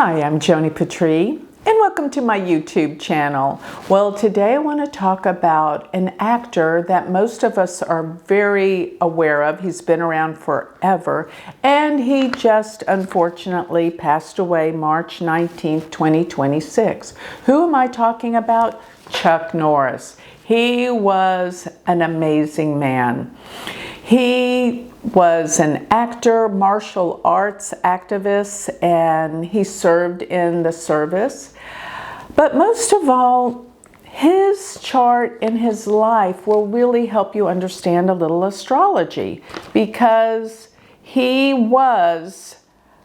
Hi, I'm Joni Patry, and welcome to my YouTube channel. Well, today I want to talk about an actor that most of us are very aware of. He's been around forever, and he just unfortunately passed away March 19th, 2026. Who am I talking about? Chuck Norris. He was an amazing man. He was an actor, martial arts activist, and he served in the service. But most of all, his chart in his life will really help you understand a little astrology, because he was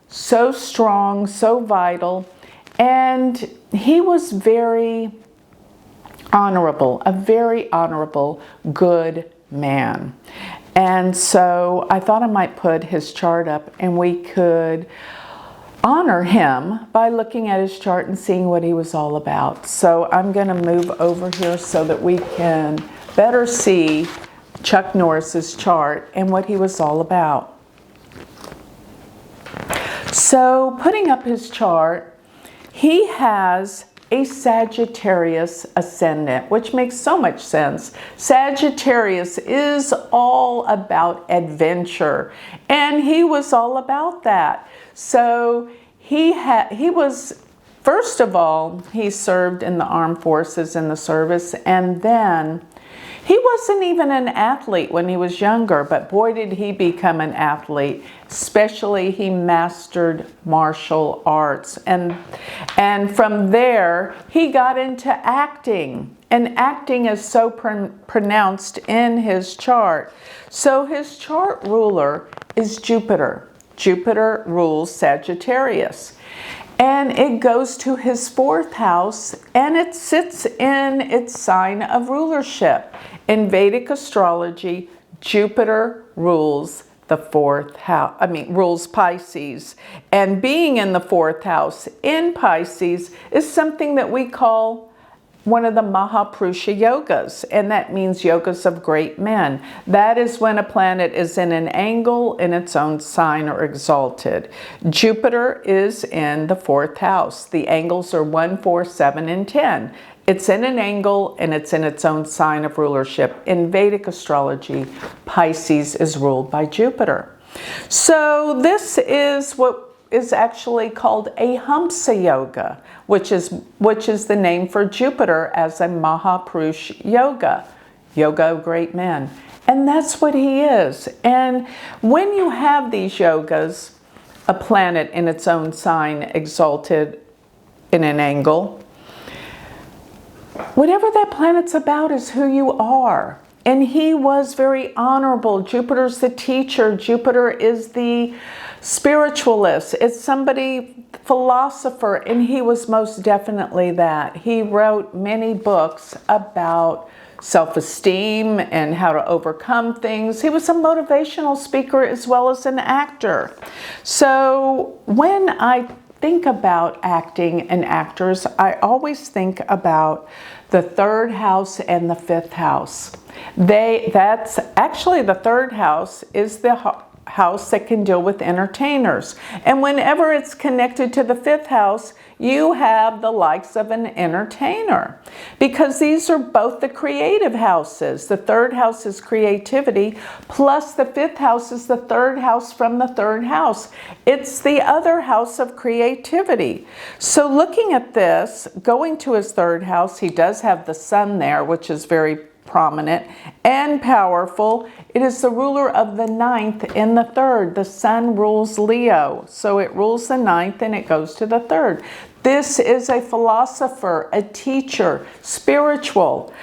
so strong, so vital, and he was very honorable, a very honorable, good man. And so I thought I might put his chart up and we could honor him by looking at his chart and seeing what he was all about. So I'm going to move over here so that we can better see Chuck Norris's chart and what he was all about. So putting up his chart, he has a Sagittarius ascendant, which makes so much sense. Sagittarius is all about adventure, and he was all about that. So he was, first of all, he served in the armed forces in the service, and then he wasn't even an athlete when he was younger, but boy did he become an athlete. Especially he mastered martial arts. And from there, he got into acting. And acting is so pronounced in his chart. So his chart ruler is Jupiter. Jupiter rules Sagittarius. And it goes to his fourth house, and it sits in its sign of rulership. In Vedic astrology, Jupiter rules the fourth house, rules Pisces. And being in the fourth house in Pisces is something that we call one of the Maha Purusha yogas, and that means yogas of great men. That is when a planet is in an angle in its own sign or exalted. Jupiter is in the fourth house. The angles are 1, 4, 7, and 10. It's in an angle and it's in its own sign of rulership. In Vedic astrology, Pisces is ruled by Jupiter. So this is what is actually called a Hamsa Yoga, which is the name for Jupiter as a Maha Purusha Yoga, yoga of great men. And that's what he is. And when you have these yogas, a planet in its own sign exalted in an angle, whatever that planet's about is who you are. And he was very honorable. Jupiter's the teacher. Jupiter is the spiritualist. It's somebody, philosopher, and he was most definitely that. He wrote many books about self-esteem and how to overcome things. He was a motivational speaker as well as an actor. So when I think about acting and actors, I always think about the third house and the fifth house. That's actually the third house is the house that can deal with entertainers. And whenever it's connected to the fifth house, you have the likes of an entertainer, because these are both the creative houses. The third house is creativity, plus the fifth house is the third house from the third house. It's the other house of creativity. So looking at this, going to his third house, he does have the sun there, which is very prominent and powerful. It is the ruler of the ninth in the third. The sun rules Leo, so it rules the ninth and it goes to the third. This is a philosopher, a teacher, spiritual.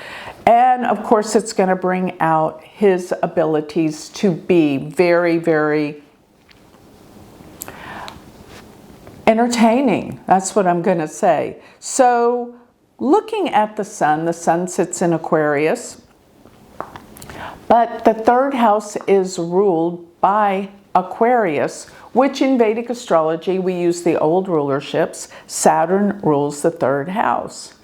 And of course, it's going to bring out his abilities to be very, very entertaining. That's what I'm going to say. So looking at the sun sits in Aquarius, but the third house is ruled by Aquarius, which in Vedic astrology, we use the old rulerships. Saturn rules the third house.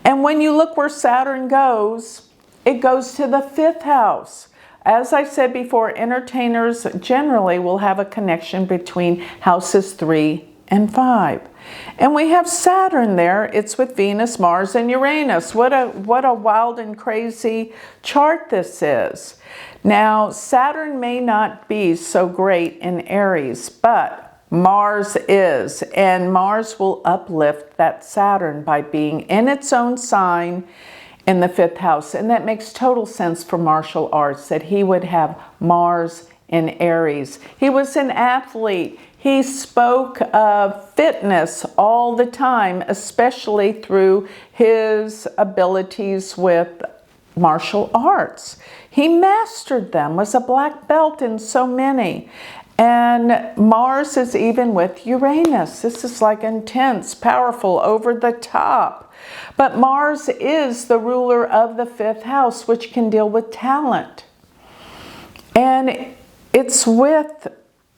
And when you look where Saturn goes, it goes to the fifth house. As I said before, entertainers generally will have a connection between houses 3 and 5. And we have Saturn there. It's with Venus, Mars, and Uranus. What a wild and crazy chart this is. Now, Saturn may not be so great in Aries, but Mars is. And Mars will uplift that Saturn by being in its own sign in the 5th house. And that makes total sense for martial arts, that he would have Mars in Aries. He was an athlete. He spoke of fitness all the time, especially through his abilities with martial arts. He mastered them, was a black belt in so many. And Mars is even with Uranus. This is like intense, powerful, over the top. But Mars is the ruler of the 5th house, which can deal with talent. And it's with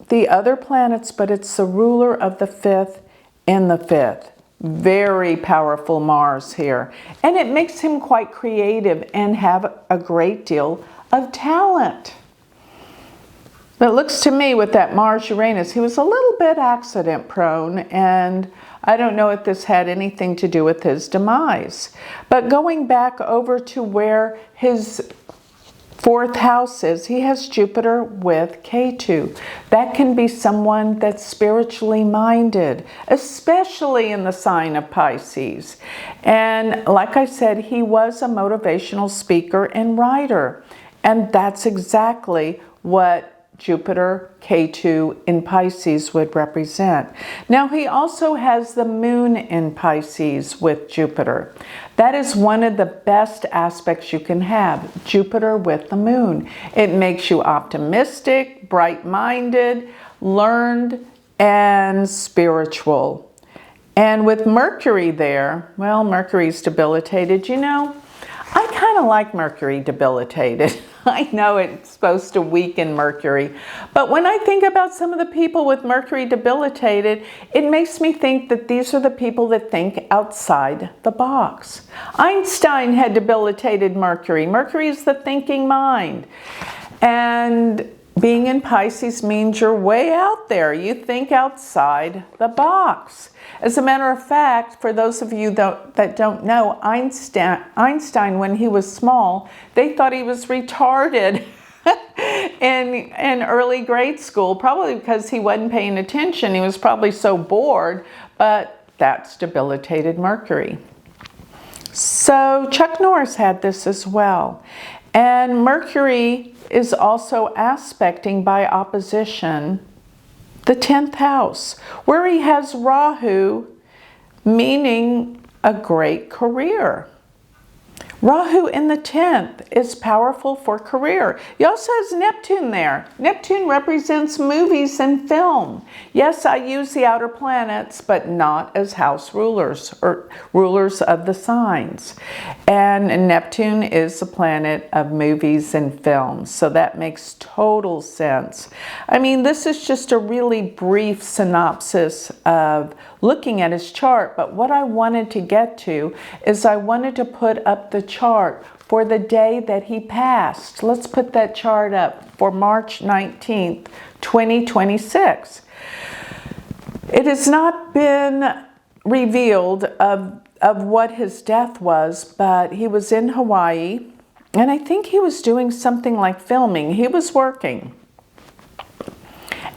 the other planets, but it's the ruler of the 5th in the 5th. Very powerful Mars here. And it makes him quite creative and have a great deal of talent. But it looks to me with that Mars-Uranus, he was a little bit accident prone, and I don't know if this had anything to do with his demise. But going back over to where his 4th house is, he has Jupiter with Ketu. That can be someone that's spiritually minded, especially in the sign of Pisces. And like I said, he was a motivational speaker and writer. And that's exactly what Jupiter, Ketu in Pisces would represent. Now he also has the moon in Pisces with Jupiter. That is one of the best aspects you can have, Jupiter with the moon. It makes you optimistic, bright-minded, learned, and spiritual. And with Mercury there, well, Mercury's debilitated. You know, I kind of like Mercury debilitated. I know it's supposed to weaken Mercury, but when I think about some of the people with Mercury debilitated, it makes me think that these are the people that think outside the box. Einstein had debilitated Mercury. Mercury is the thinking mind. And being in Pisces means you're way out there. You think outside the box. As a matter of fact, for those of you that don't know, Einstein, when he was small, they thought he was retarded in early grade school, probably because he wasn't paying attention. He was probably so bored, but that's debilitated Mercury. So Chuck Norris had this as well. And Mercury is also aspecting by opposition the 10th house, where he has Rahu, meaning a great career. Rahu in the 10th is powerful for career. He also has Neptune there. Neptune represents movies and film. Yes, I use the outer planets, but not as house rulers or rulers of the signs. And Neptune is the planet of movies and films, so that makes total sense. I mean, this is just a really brief synopsis of looking at his chart, but what I wanted to get to is I wanted to put up the chart for the day that he passed. Let's put that chart up for March 19th, 2026. It has not been revealed of what his death was, but he was in Hawaii, and I think he was doing something like filming. He was working,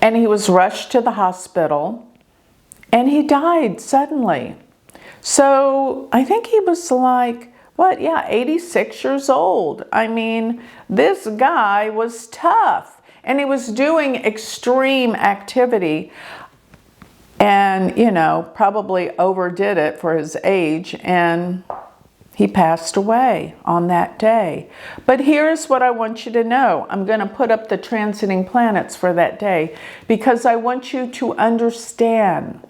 and he was rushed to the hospital, and he died suddenly. So I think he was like, 86 years old. I mean, this guy was tough, and he was doing extreme activity, and, you know, probably overdid it for his age, and he passed away on that day. But here's what I want you to know. I'm going to put up the transiting planets for that day, because I want you to understand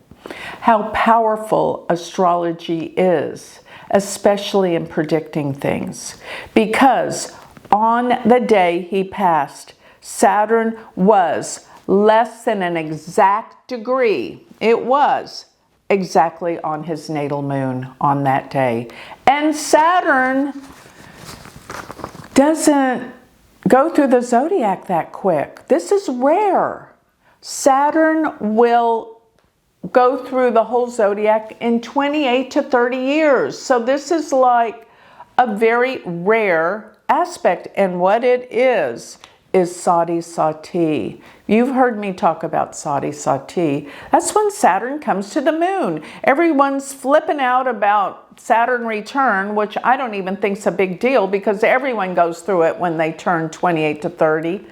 how powerful astrology is, especially in predicting things. Because on the day he passed, Saturn was less than an exact degree. It was exactly on his natal moon on that day. And Saturn doesn't go through the zodiac that quick. This is rare. Saturn will go through the whole zodiac in 28 to 30 years. So this is like a very rare aspect. And what it is Sade Sati. You've heard me talk about Sade Sati. That's when Saturn comes to the moon. Everyone's flipping out about Saturn return, which I don't even think is a big deal because everyone goes through it when they turn 28 to 30.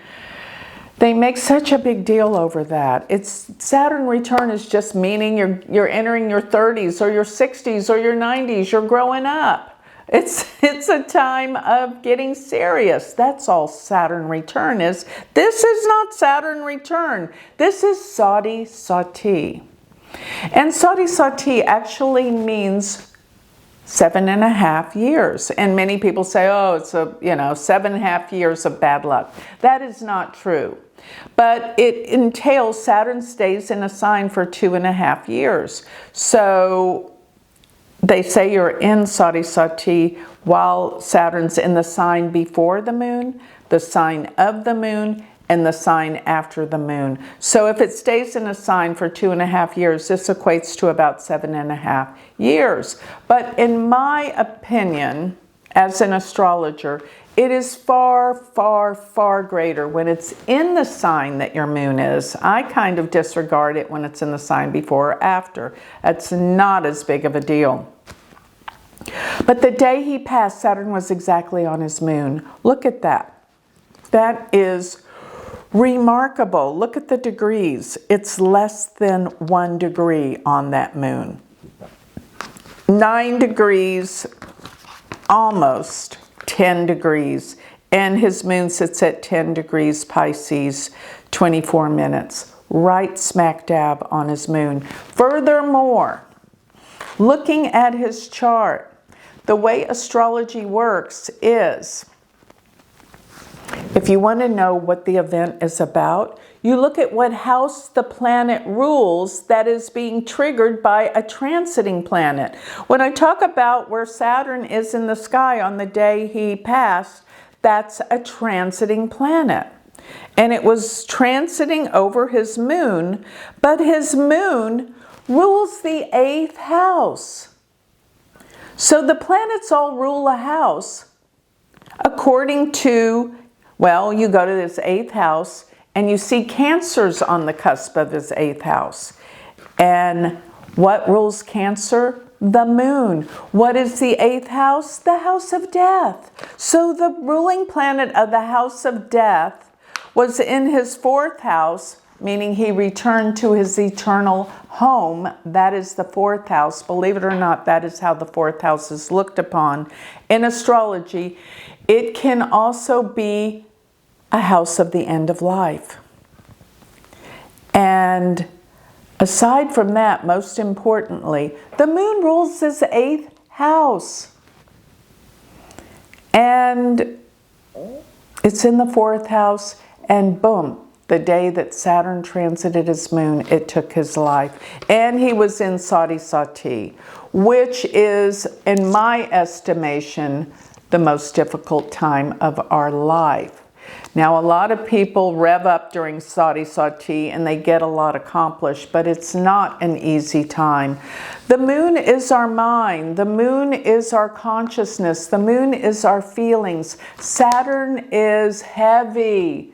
They make such a big deal over that. Saturn return is just meaning you're entering your 30s or your 60s or your 90s. You're growing up. It's a time of getting serious. That's all Saturn return is. This is not Saturn return. This is Sade Sati. And Sade Sati actually means 7.5 years. And many people say, oh, it's 7.5 years of bad luck. That is not true. But it entails Saturn stays in a sign for 2.5 years. So they say you're in Sade Sati while Saturn's in the sign before the moon, the sign of the moon, and the sign after the moon. So if it stays in a sign for 2.5 years, this equates to about 7.5 years. But in my opinion, as an astrologer, it is far, far, far greater when it's in the sign that your moon is. I kind of disregard it when it's in the sign before or after. That's not as big of a deal. But the day he passed, Saturn was exactly on his moon. Look at that. That is remarkable. Look at the degrees. It's less than 1 degree on that moon. 9 degrees, almost 10 degrees. And his moon sits at 10 degrees Pisces, 24 minutes, right smack dab on his moon. Furthermore, looking at his chart, the way astrology works is, if you want to know what the event is about, you look at what house the planet rules that is being triggered by a transiting planet. When I talk about where Saturn is in the sky on the day he passed, that's a transiting planet. And it was transiting over his moon, but his moon rules the 8th house. So the planets all rule a house according to, well, you go to this 8th house and you see Cancer's on the cusp of his 8th house. And what rules Cancer? The moon. What is the 8th house? The house of death. So the ruling planet of the house of death was in his 4th house, meaning he returned to his eternal home. That is the 4th house. Believe it or not, that is how the 4th house is looked upon in astrology. It can also be a house of the end of life. And aside from that, most importantly, the moon rules his 8th house. And it's in the 4th house, and boom, the day that Saturn transited his moon, it took his life. And he was in Sade Sati, which is, in my estimation, the most difficult time of our life. Now, a lot of people rev up during Sade Sati and they get a lot accomplished, but it's not an easy time. The moon is our mind. The moon is our consciousness. The moon is our feelings. Saturn is heavy.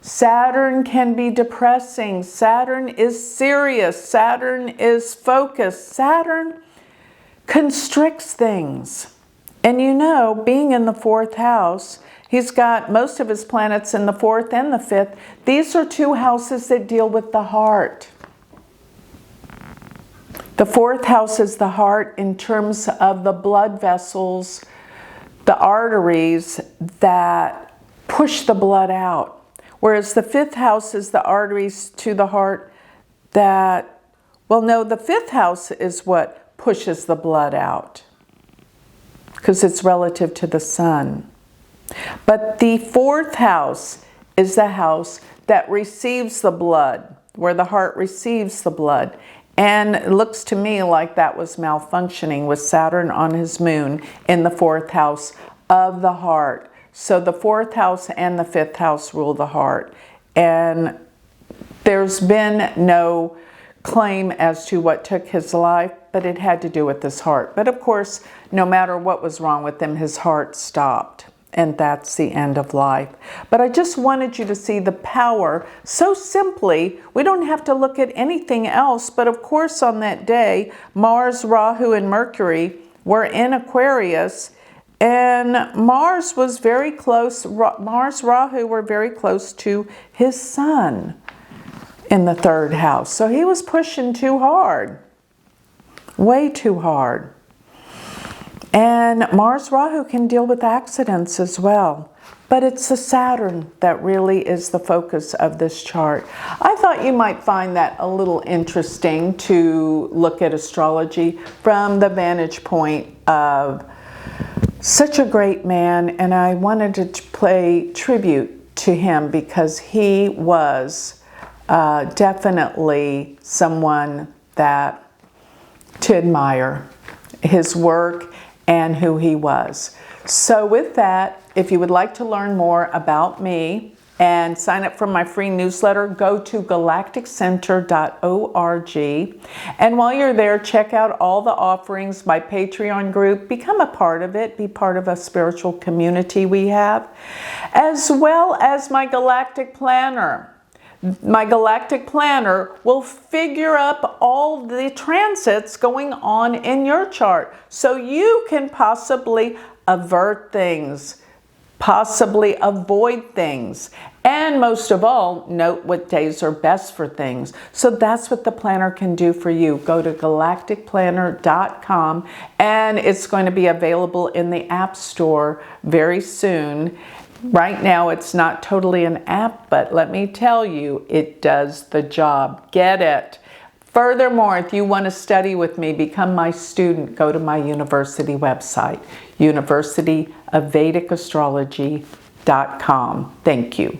Saturn can be depressing. Saturn is serious. Saturn is focused. Saturn constricts things. And you know, being in the 4th house, he's got most of his planets in the 4th and the 5th. These are 2 houses that deal with the heart. The 4th house is the heart in terms of the blood vessels, the arteries that push the blood out. Whereas the 5th house is the arteries to the heart that, well, no, the 5th house is what pushes the blood out because it's relative to the sun. But the 4th house is the house that receives the blood, where the heart receives the blood. And it looks to me like that was malfunctioning with Saturn on his moon in the 4th house of the heart. So the 4th house and the 5th house rule the heart. And there's been no claim as to what took his life, but it had to do with his heart. But of course, no matter what was wrong with him, his heart stopped. And that's the end of life. But I just wanted you to see the power so simply. We don't have to look at anything else. But of course, on that day, Mars, Rahu, and Mercury were in Aquarius. And Mars was very close. Mars, Rahu were very close to his sun in the 3rd house. So he was pushing too hard. Way too hard. And Mars Rahu can deal with accidents as well. But it's the Saturn that really is the focus of this chart. I thought you might find that a little interesting to look at astrology from the vantage point of such a great man. And I wanted to pay tribute to him because he was definitely someone that to admire, his work and who he was. So with that, if you would like to learn more about me and sign up for my free newsletter, go to galacticcenter.org. And while you're there, check out all the offerings, my Patreon group, become a part of it, be part of a spiritual community we have, as well as my Galactic Planner. My Galactic Planner will figure up all the transits going on in your chart so you can possibly avert things, possibly avoid things, and most of all, note what days are best for things. So that's what the planner can do for you. Go to galacticplanner.com and it's going to be available in the App Store very soon. Right now, it's not totally an app, but let me tell you, it does the job. Get it. Furthermore, if you want to study with me, become my student, go to my university website, universityofvedicastrology.com. Thank you.